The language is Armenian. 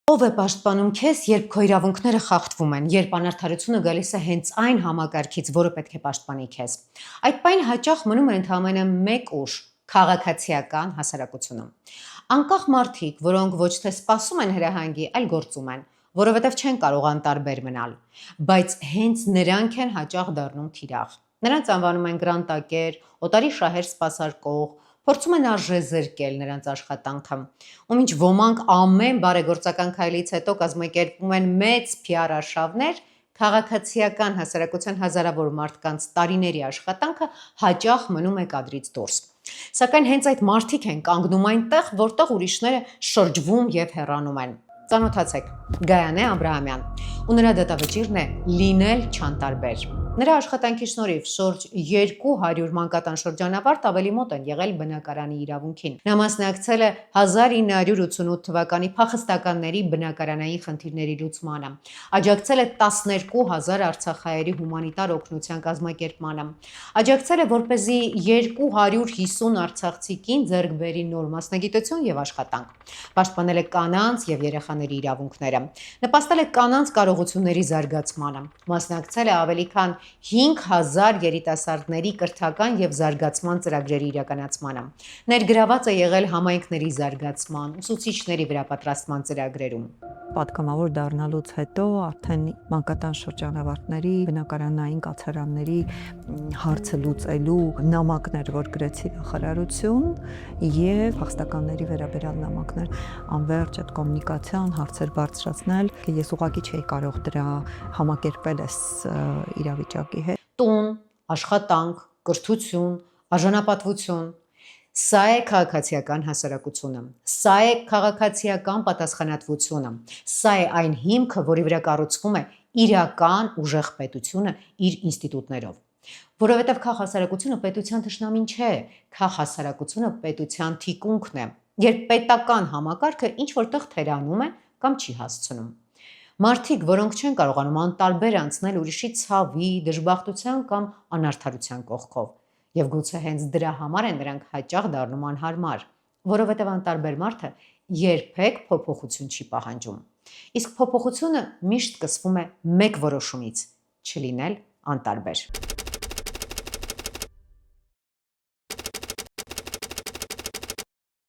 Ով է պաշտպանում քեզ, երբ քո իրավունքները խախտվում են, երբ անարդարությունը գալիս է հենց այն համակարգից, որը պետք է պաշտպանի քեզ։ Այդ պայն հաճախ մնում է ընդհանրապես մեկ ուժ՝ քաղաքացիական հասարակությունը։ Անկախ մարդիկ, որոնք ոչ թե սպասում են հրահանգի, այլ գործում են, որովհետև չեն կարող անտարբեր մնալ, բայց հենց նրանք են հաճախ դառնում թիրախ։ Նրանց անվանում են գրանտակեր, օտարի շահեր սպասարկող, փորձում են արժեզրկել նրանց աշխատանքը, ու մինչ ոմանք ամեն բարեգործական քայլից հետո կազմակերպում են մեծ PR արշավներ, քաղաքացիական հասարակության հազարավոր մարդկանց տարիների աշխատանքը հաճախ մնում է կադրից դուրս։ Սակայն հենց այդ մարդիկ են կանգնում այնտեղ, որտեղ ուրիշները շրջվում եւ հեռանում են։ Ծանոթացեք, Գայանե Աբրահամյան, ու նրա դատավճիրն է լինել չանտարբեր։ Նրա աշխատանքի շնորհիվ շուրջ 200 մանկատան շրջանավարտ ավելի մոտ են եղել բնակարանի իրավունքին։ Նա մասնակցել է 1988 թվականի փախստականների բնակարանային խնդիրների լուծմանը, աջակցել է 12,000 արցախահայերի հումանիտար օգնության կազմակերպմանը, աջակցել է, որպեսզի 250 արցախցի կին ձեռք բերի նոր մասնագիտություն եւ աշխատանք, պաշտպանել է կանանց եւ երեխաների իրավունքները, նպաստել է կանանց կարողությունների զարգացմանը, մասնակցել է ավելի քան 5000 երիտասարդների կրթական եւ զարգացման ծրագրերի իրականացմանը, ներգրաված է եղել համայնքների զարգացման, ուսուցիչների վերապատրաստման ծրագրերում։ Պատգամավոր դառնալուց հետո արդեն մանկատան շրջանավարտների բնակարանային կացարանների հարցը լուծելու նամակներ, որ գրեցի նախարարություն եւ փախստականների վերաբերյալ նամակներ, անվերջ այդ կոմունիկացիան հարցեր բարձրացնել, ես ուղղակի չէի կարող դրա համակերպել այս իրավիճակի հետ։ Տուն, աշխատանք, կրթություն, արժանապատվություն, սա է քաղաքացիական հասարակությունը, սա է քաղաքացիական պատասխանատվությունը, սա է այն հիմքը, որի վրա կառուցվում է իրական ուժեղ պետությունը իր ինստիտուտներով։ Որովհետև քաղհասարակությունը պետության թշնամին չէ, քաղհասարակությունը պետության թիկունքն է, երբ պետական համակարգը ինչ որտեղ թերանում է կամ չի հասցնում։ Մարդիկ, որոնք չեն կարողանում անտարբեր անցնել ուրիշի ցավի, դժբախտության կամ անարդարության կողքով, եւ գուցե հենց դրա համար են նրանք հաճախ դառնում անհարմար, որովհետև անտարբեր մարդը երբեք փոփոխություն չի պահանջում։ Իսկ փոփոխությունը միշտ սկսվում է մեկ որոշումից՝ չլինել անտարբեր։